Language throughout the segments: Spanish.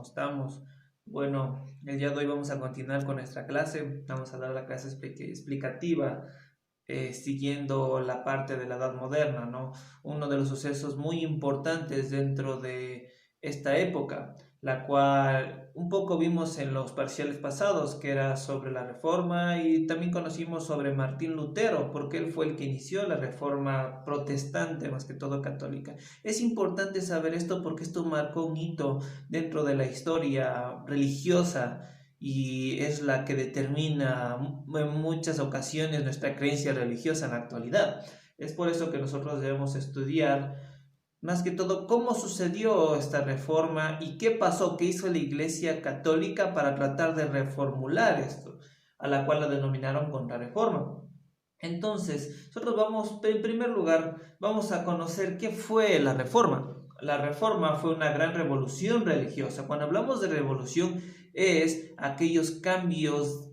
Estamos. Bueno, el día de hoy vamos a continuar con nuestra clase. Vamos a dar la clase explicativa, siguiendo la parte de la Edad Moderna, ¿no? Uno de los sucesos muy importantes dentro de esta época, la cual un poco vimos en los parciales pasados, que era sobre la Reforma, y también conocimos sobre Martín Lutero, porque él fue el que inició la Reforma protestante, más que todo católica. Es importante saber esto porque esto marcó un hito dentro de la historia religiosa y es la que determina en muchas ocasiones nuestra creencia religiosa en la actualidad. Es por eso que nosotros debemos estudiar más que todo cómo sucedió esta reforma y qué pasó, qué hizo la Iglesia Católica para tratar de reformular esto, a la cual la denominaron contrarreforma. Entonces, nosotros vamos, en primer lugar, vamos a conocer qué fue la reforma. La reforma fue una gran revolución religiosa. Cuando hablamos de revolución, es aquellos cambios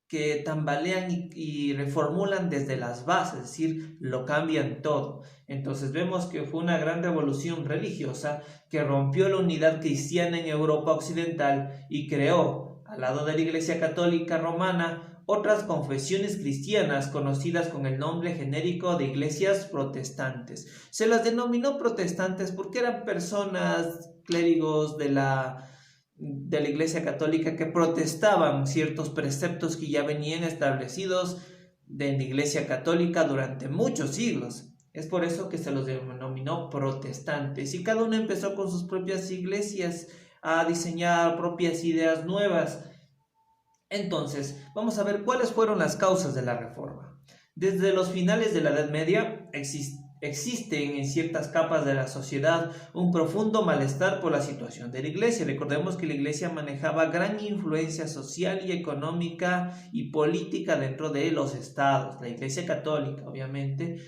que tambalean y reformulan desde las bases, es decir, lo cambian todo. Entonces vemos que fue una gran revolución religiosa que rompió la unidad cristiana en Europa Occidental y creó, al lado de la Iglesia Católica Romana, otras confesiones cristianas conocidas con el nombre genérico de iglesias protestantes. Se las denominó protestantes porque eran personas, clérigos de la Iglesia Católica que protestaban ciertos preceptos que ya venían establecidos de la Iglesia Católica durante muchos siglos. Es por eso que se los denominó protestantes y cada uno empezó con sus propias iglesias a diseñar propias ideas nuevas. Entonces, vamos a ver cuáles fueron las causas de la reforma. Desde los finales de la Edad Media existen en ciertas capas de la sociedad un profundo malestar por la situación de la Iglesia. Recordemos que la Iglesia manejaba gran influencia social y económica y política dentro de los estados. La Iglesia Católica, obviamente,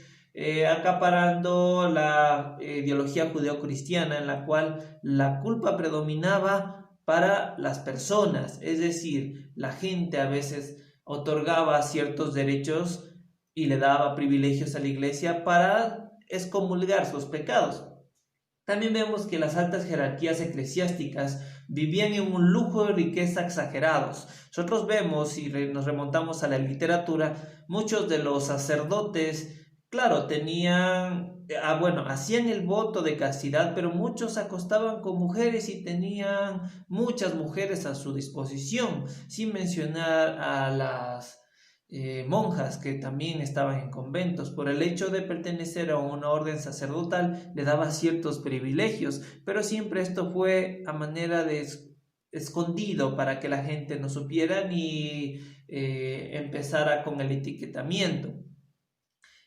acaparando la ideología judeocristiana en la cual la culpa predominaba para las personas, es decir, la gente a veces otorgaba ciertos derechos y le daba privilegios a la iglesia para excomulgar sus pecados. También vemos que las altas jerarquías eclesiásticas vivían en un lujo y riqueza exagerados. Nosotros vemos, y nos remontamos a la literatura, muchos de los sacerdotes, claro, hacían el voto de castidad, pero muchos se acostaban con mujeres y tenían muchas mujeres a su disposición, sin mencionar a las monjas que también estaban en conventos. Por el hecho de pertenecer a una orden sacerdotal le daba ciertos privilegios, pero siempre esto fue a manera de escondido para que la gente no supiera ni empezara con el etiquetamiento.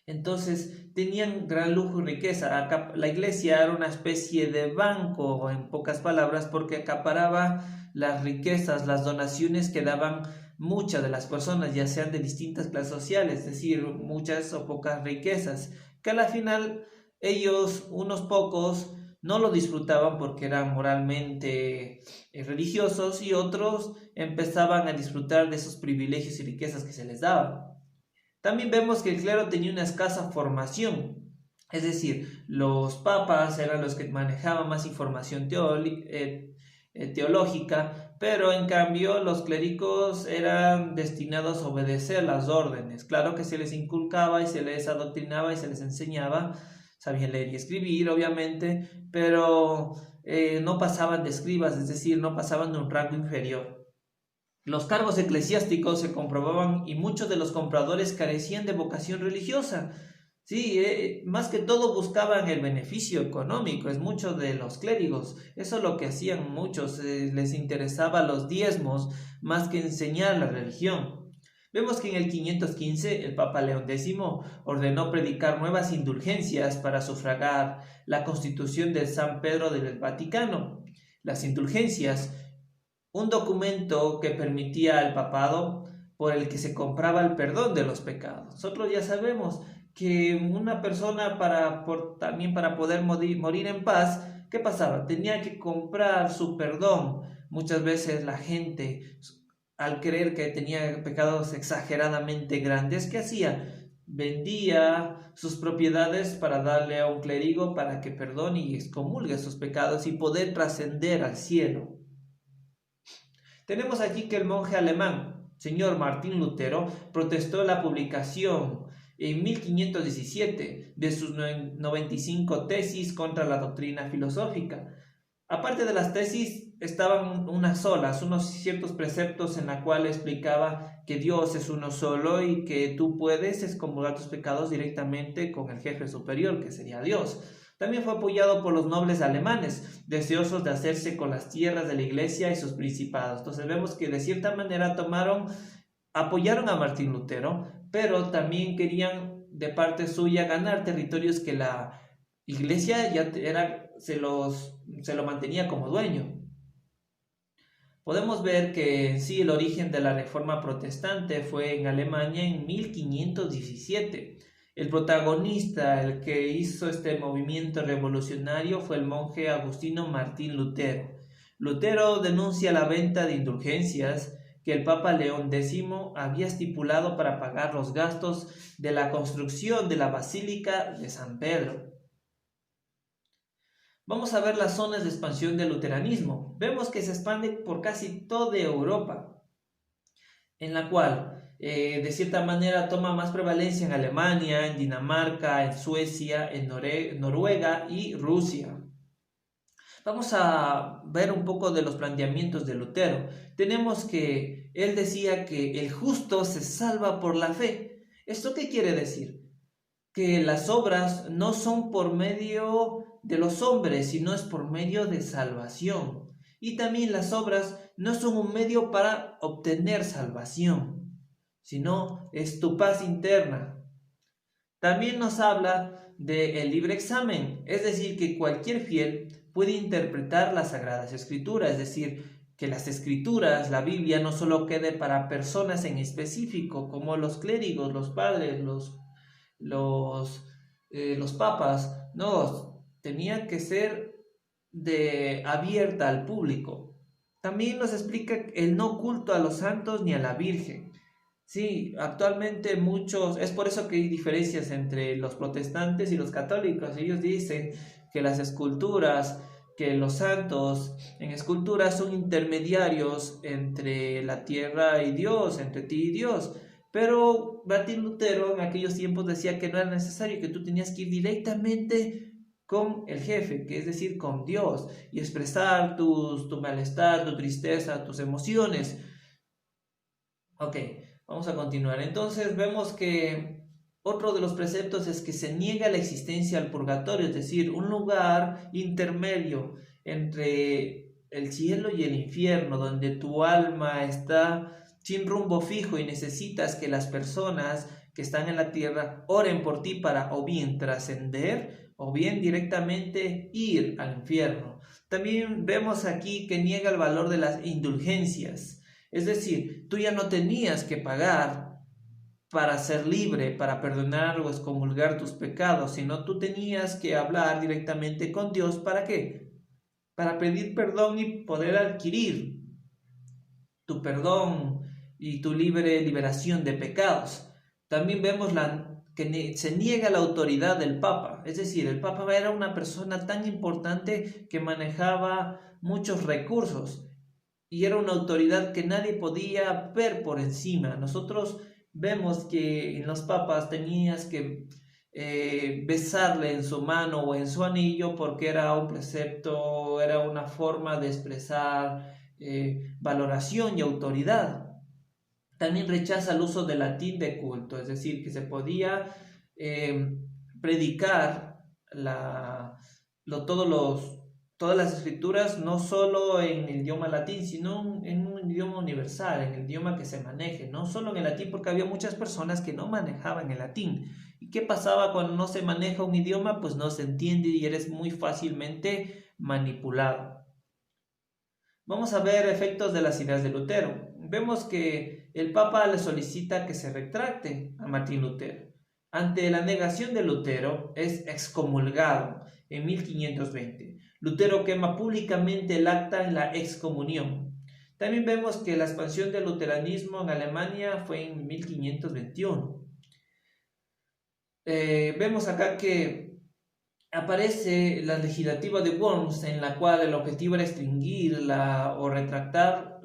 Entonces tenían gran lujo y riqueza. La iglesia era una especie de banco, en pocas palabras, porque acaparaba las riquezas, las donaciones que daban muchas de las personas, ya sean de distintas clases sociales, es decir, muchas o pocas riquezas, que a la final ellos, unos pocos, no lo disfrutaban porque eran moralmente religiosos y otros empezaban a disfrutar de esos privilegios y riquezas que se les daban. También vemos que el clero tenía una escasa formación, es decir, los papas eran los que manejaban más información teológica, pero en cambio los clérigos eran destinados a obedecer las órdenes. Claro que se les inculcaba y se les adoctrinaba y se les enseñaba, sabían leer y escribir, obviamente, pero no pasaban de escribas, es decir, no pasaban de un rango inferior. Los cargos eclesiásticos se comprobaban y muchos de los compradores carecían de vocación religiosa. Sí, más que todo buscaban el beneficio económico, es muchos de los clérigos. Eso es lo que hacían muchos, les interesaba los diezmos más que enseñar la religión. Vemos que en el 515 el Papa León X ordenó predicar nuevas indulgencias para sufragar la constitución de San Pedro del Vaticano. Las indulgencias, un documento que permitía al papado por el que se compraba el perdón de los pecados. Nosotros ya sabemos que una persona también para poder morir en paz, ¿qué pasaba? Tenía que comprar su perdón. Muchas veces la gente, al creer que tenía pecados exageradamente grandes, ¿qué hacía? Vendía sus propiedades para darle a un clérigo para que perdone y excomulgue sus pecados y poder trascender al cielo. Tenemos aquí que el monje alemán, señor Martín Lutero, protestó la publicación en 1517 de sus 95 tesis contra la doctrina filosófica. Aparte de las tesis, estaban unas solas, unos ciertos preceptos en la cual explicaba que Dios es uno solo y que tú puedes excomulgar tus pecados directamente con el jefe superior, que sería Dios. También fue apoyado por los nobles alemanes, deseosos de hacerse con las tierras de la iglesia y sus principados. Entonces vemos que de cierta manera apoyaron a Martín Lutero, pero también querían de parte suya ganar territorios que la iglesia ya se lo mantenía como dueño. Podemos ver que en sí el origen de la Reforma Protestante fue en Alemania en 1517. El protagonista, el que hizo este movimiento revolucionario, fue el monje agustino Martín Lutero. Lutero denuncia la venta de indulgencias que el Papa León X había estipulado para pagar los gastos de la construcción de la Basílica de San Pedro. Vamos a ver las zonas de expansión del luteranismo. Vemos que se expande por casi toda Europa, en la cual de cierta manera toma más prevalencia en Alemania, en Dinamarca, en Suecia, en Noruega y Rusia. Vamos a ver un poco de los planteamientos de Lutero. Tenemos que él decía que el justo se salva por la fe. ¿Esto qué quiere decir? Que las obras no son por medio de los hombres, sino es por medio de salvación. Y también las obras no son un medio para obtener salvación, sino es tu paz interna. También nos habla del libre examen, es decir, que cualquier fiel puede interpretar las Sagradas Escrituras, es decir, que las Escrituras, la Biblia, no solo quede para personas en específico, como los clérigos, los padres, los papas, no, tenía que ser abierta al público. También nos explica el no culto a los santos ni a la Virgen. Sí, actualmente es por eso que hay diferencias entre los protestantes y los católicos. Ellos dicen que las esculturas, que los santos en esculturas son intermediarios entre la tierra y Dios, entre ti y Dios. Pero Martín Lutero en aquellos tiempos decía que no era necesario, que tú tenías que ir directamente con el jefe, que es decir, con Dios, y expresar tu malestar, tu tristeza, tus emociones. Ok, vamos a continuar. Entonces vemos que otro de los preceptos es que se niega la existencia al purgatorio, es decir, un lugar intermedio entre el cielo y el infierno, donde tu alma está sin rumbo fijo y necesitas que las personas que están en la tierra oren por ti para o bien trascender o bien directamente ir al infierno. También vemos aquí que niega el valor de las indulgencias, es decir, tú ya no tenías que pagar para ser libre, para perdonar o excomulgar tus pecados, sino tú tenías que hablar directamente con Dios. ¿Para qué? Para pedir perdón y poder adquirir tu perdón y tu liberación de pecados. También vemos que se niega la autoridad del Papa, es decir, el Papa era una persona tan importante que manejaba muchos recursos y era una autoridad que nadie podía ver por encima. Nosotros vemos que en los papas tenías que besarle en su mano o en su anillo porque era un precepto, era una forma de expresar valoración y autoridad. También rechaza el uso del latín de culto, es decir, que se podía predicar todas las escrituras no solo en el idioma latín, sino en un idioma universal, en el idioma que se maneje, no solo en el latín, porque había muchas personas que no manejaban el latín. ¿Y qué pasaba cuando no se maneja un idioma? Pues no se entiende y eres muy fácilmente manipulado. Vamos a ver efectos de las ideas de Lutero. Vemos que el Papa le solicita que se retracte a Martín Lutero. Ante la negación de Lutero, es excomulgado en 1520. Lutero quema públicamente el acta en la excomunión. También vemos que la expansión del luteranismo en Alemania fue en 1521. Vemos acá que aparece la legislativa de Worms, en la cual el objetivo era extinguir o retractar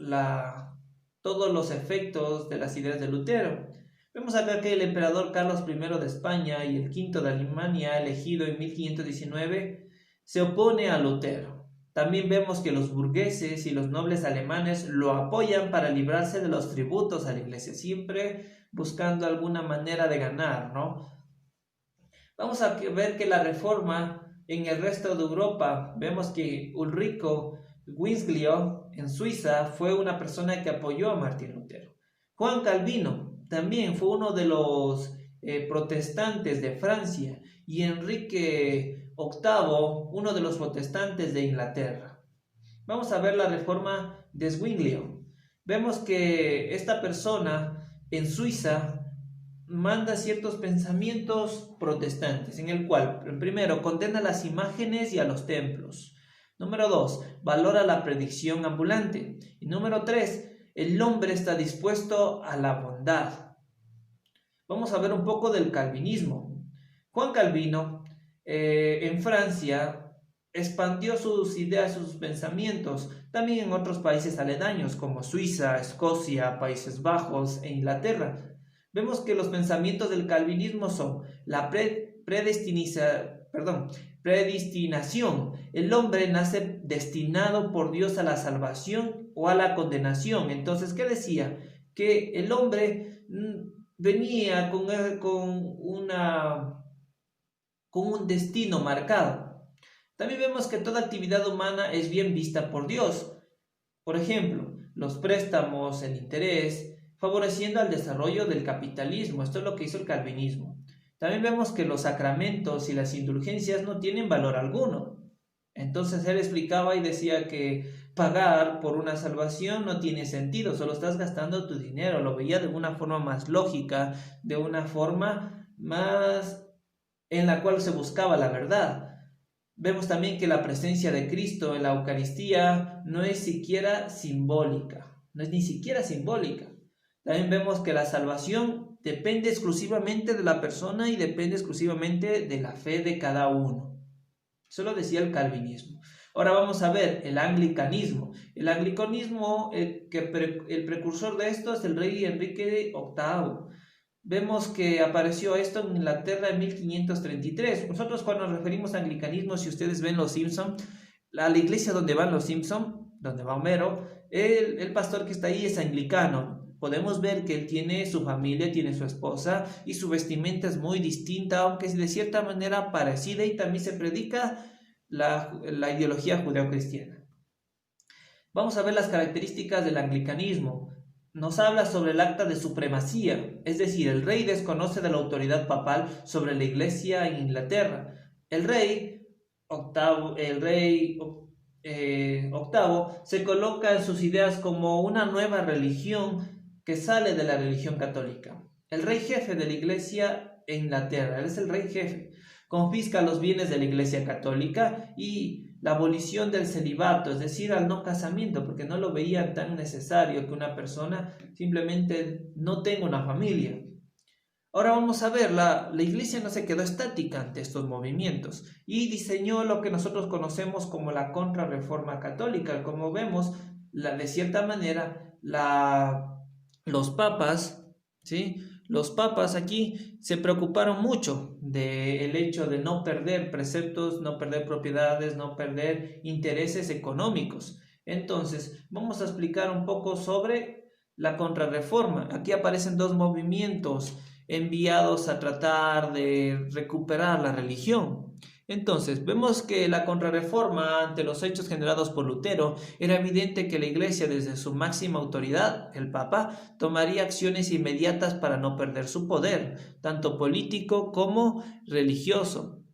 todos los efectos de las ideas de Lutero. Vemos acá que el emperador Carlos I de España y el V de Alemania, elegido en 1519, se opone a Lutero. También vemos que los burgueses y los nobles alemanes lo apoyan para librarse de los tributos a la iglesia, siempre buscando alguna manera de ganar, ¿no? Vamos a ver que la reforma en el resto de Europa, vemos que Ulrico Zwinglio en Suiza fue una persona que apoyó a Martín Lutero. Juan Calvino también fue uno de los protestantes de Francia, y Enrique VIII, uno de los protestantes de Inglaterra. Vamos a ver la reforma de Zwinglio. Vemos que esta persona en Suiza manda ciertos pensamientos protestantes, en el cual, primero, condena las imágenes y a los templos. Número 2, valora la predicción ambulante. Y número 3, el hombre está dispuesto a la bondad. Vamos a ver un poco del calvinismo. Juan Calvino, en Francia, expandió sus ideas, sus pensamientos, también en otros países aledaños, como Suiza, Escocia, Países Bajos e Inglaterra. Vemos que los pensamientos del calvinismo son la predestinación. El hombre nace destinado por Dios a la salvación o a la condenación. Entonces, ¿qué decía? Que el hombre venía con un destino marcado. También vemos que toda actividad humana es bien vista por Dios. Por ejemplo, los préstamos, el interés, favoreciendo al desarrollo del capitalismo. Esto es lo que hizo el calvinismo. También vemos que los sacramentos y las indulgencias no tienen valor alguno. Entonces él explicaba y decía que pagar por una salvación no tiene sentido, solo estás gastando tu dinero. Lo veía de una forma más lógica, de una forma más en la cual se buscaba la verdad. Vemos también que la presencia de Cristo en la Eucaristía no es siquiera simbólica, no es ni siquiera simbólica. También vemos que la salvación depende exclusivamente de la persona y depende exclusivamente de la fe de cada uno. Eso lo decía el calvinismo. Ahora vamos a ver el anglicanismo. El anglicanismo, el precursor de esto es el rey Enrique VIII. Vemos que apareció esto en Inglaterra en 1533. Nosotros cuando nos referimos a anglicanismo, si ustedes ven Los Simpson, la iglesia donde van los Simpson, donde va Homero, el pastor que está ahí es anglicano. Podemos ver que él tiene su familia, tiene su esposa y su vestimenta es muy distinta, aunque es de cierta manera parecida, y también se predica la ideología judeocristiana. Vamos a ver las características del anglicanismo. Nos habla sobre el acta de supremacía, es decir, el rey desconoce de la autoridad papal sobre la iglesia en Inglaterra. El rey octavo se coloca en sus ideas como una nueva religión que sale de la religión católica. El rey jefe de la iglesia en Inglaterra, él es el rey jefe, confisca los bienes de la iglesia católica y la abolición del celibato, es decir, al no casamiento, porque no lo veían tan necesario que una persona simplemente no tenga una familia. Ahora vamos a ver, la iglesia no se quedó estática ante estos movimientos y diseñó lo que nosotros conocemos como la Contrarreforma Católica. Como vemos, de cierta manera, los papas, ¿sí? Los papas aquí se preocuparon mucho del hecho de no perder preceptos, no perder propiedades, no perder intereses económicos. Entonces, vamos a explicar un poco sobre la Contrarreforma. Aquí aparecen dos movimientos enviados a tratar de recuperar la religión. Entonces, vemos que la Contrarreforma, ante los hechos generados por Lutero, era evidente que la Iglesia, desde su máxima autoridad, el Papa, tomaría acciones inmediatas para no perder su poder, tanto político como religioso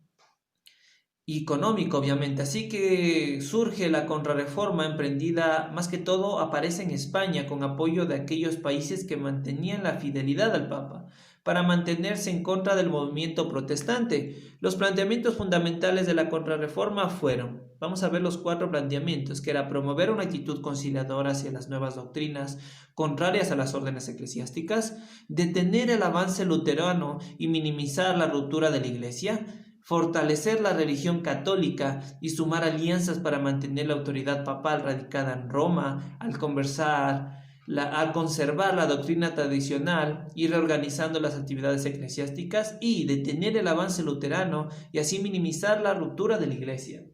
y económico, obviamente. Así que surge la Contrarreforma, emprendida más que todo aparece en España con apoyo de aquellos países que mantenían la fidelidad al Papa para mantenerse en contra del movimiento protestante. Los planteamientos fundamentales de la Contrarreforma fueron, vamos a ver los 4 planteamientos, que era promover una actitud conciliadora hacia las nuevas doctrinas contrarias a las órdenes eclesiásticas, detener el avance luterano y minimizar la ruptura de la Iglesia, fortalecer la religión católica y sumar alianzas para mantener la autoridad papal radicada en Roma, al conservar la doctrina tradicional y reorganizando las actividades eclesiásticas y detener el avance luterano y así minimizar la ruptura de la iglesia.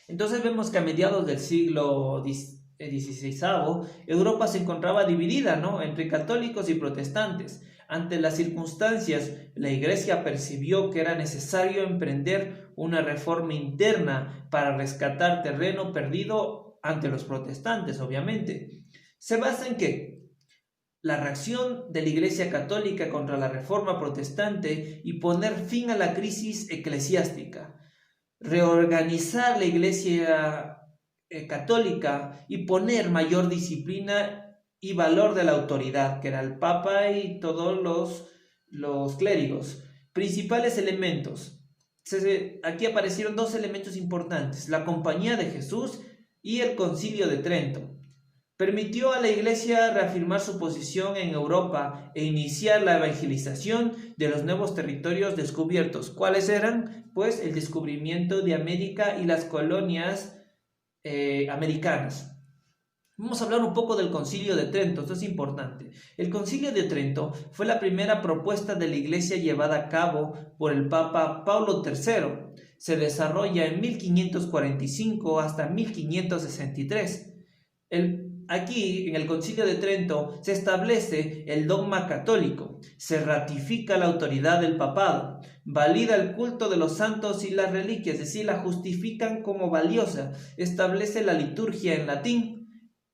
Entonces vemos que a mediados del siglo XVI, Europa se encontraba dividida, ¿no?, entre católicos y protestantes. Ante las circunstancias, la Iglesia percibió que era necesario emprender una reforma interna para rescatar terreno perdido ante los protestantes, obviamente. Se basa en que la reacción de la Iglesia católica contra la reforma protestante y poner fin a la crisis eclesiástica, reorganizar la Iglesia católica y poner mayor disciplina y valor de la autoridad, que era el Papa y todos los clérigos. Principales elementos. Aquí aparecieron dos elementos importantes: la Compañía de Jesús y el Concilio de Trento. Permitió a la Iglesia reafirmar su posición en Europa e iniciar la evangelización de los nuevos territorios descubiertos. ¿Cuáles eran? Pues el descubrimiento de América y las colonias americanas. Vamos a hablar un poco del Concilio de Trento, esto es importante. El Concilio de Trento fue la primera propuesta de la Iglesia llevada a cabo por el Papa Pablo III. Se desarrolla en 1545 hasta 1563. Aquí, en el Concilio de Trento, se establece el dogma católico, se ratifica la autoridad del papado, valida el culto de los santos y las reliquias, es decir, la justifican como valiosa, establece la liturgia en latín,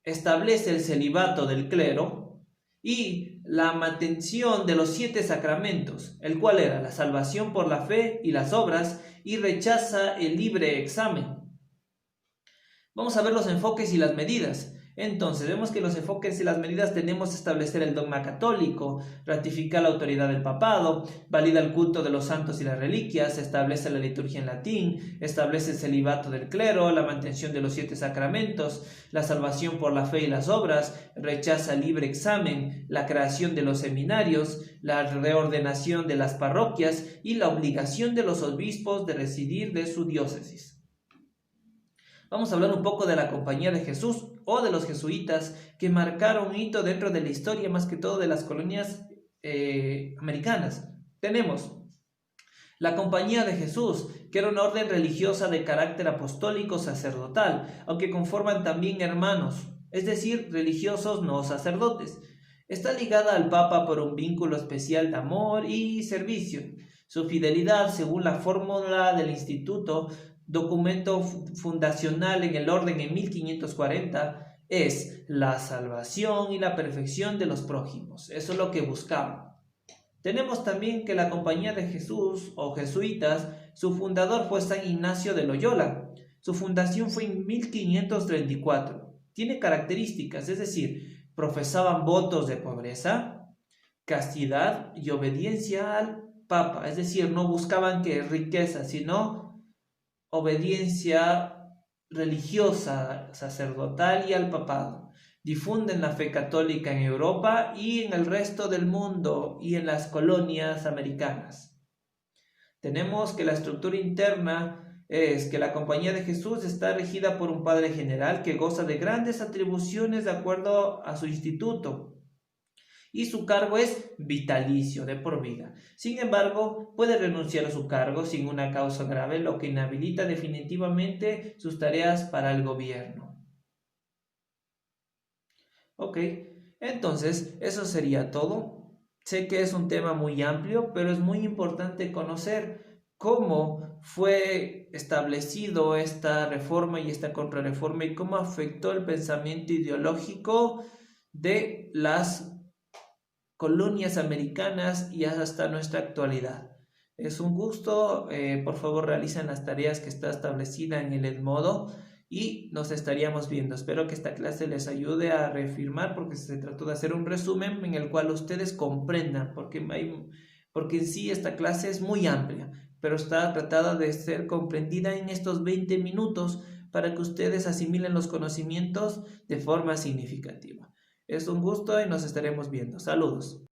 establece el celibato del clero y la mantención de los 7 sacramentos, el cual era la salvación por la fe y las obras, y rechaza el libre examen. Vamos a ver los enfoques y las medidas. Entonces, vemos que los enfoques y las medidas tenemos que establecer el dogma católico, ratificar la autoridad del papado, valida el culto de los santos y las reliquias, establece la liturgia en latín, establece el celibato del clero, la mantención de los 7 sacramentos, la salvación por la fe y las obras, rechaza el libre examen, la creación de los seminarios, la reordenación de las parroquias y la obligación de los obispos de residir de su diócesis. Vamos a hablar un poco de la Compañía de Jesús o de los jesuitas, que marcaron un hito dentro de la historia, más que todo de las colonias americanas. Tenemos la Compañía de Jesús, que era una orden religiosa de carácter apostólico sacerdotal, aunque conforman también hermanos, es decir, religiosos no sacerdotes. Está ligada al Papa por un vínculo especial de amor y servicio. Su fidelidad, según la fórmula del Instituto, documento fundacional en el orden en 1540, es la salvación y la perfección de los prójimos. Eso es lo que buscaban. Tenemos también que la Compañía de Jesús o jesuitas, su fundador fue San Ignacio de Loyola. Su fundación fue en 1534. Tiene características, es decir, profesaban votos de pobreza, castidad y obediencia al Papa. Es decir, no buscaban que riqueza, sino obediencia religiosa, sacerdotal y al papado. Difunden la fe católica en Europa y en el resto del mundo y en las colonias americanas. Tenemos que la estructura interna es que la Compañía de Jesús está regida por un padre general que goza de grandes atribuciones de acuerdo a su instituto, y su cargo es vitalicio, de por vida. Sin embargo, puede renunciar a su cargo sin una causa grave, lo que inhabilita definitivamente sus tareas para el gobierno. Ok, entonces eso sería todo. Sé que es un tema muy amplio, pero es muy importante conocer cómo fue establecido esta reforma y esta contrarreforma y cómo afectó el pensamiento ideológico de las colonias americanas y hasta nuestra actualidad. Es un gusto, por favor realicen las tareas que está establecida en el Edmodo y nos estaríamos viendo. Espero que esta clase les ayude a reafirmar, porque se trató de hacer un resumen en el cual ustedes comprendan, porque en sí esta clase es muy amplia, pero está tratada de ser comprendida en estos 20 minutos para que ustedes asimilen los conocimientos de forma significativa. Es un gusto y nos estaremos viendo. Saludos.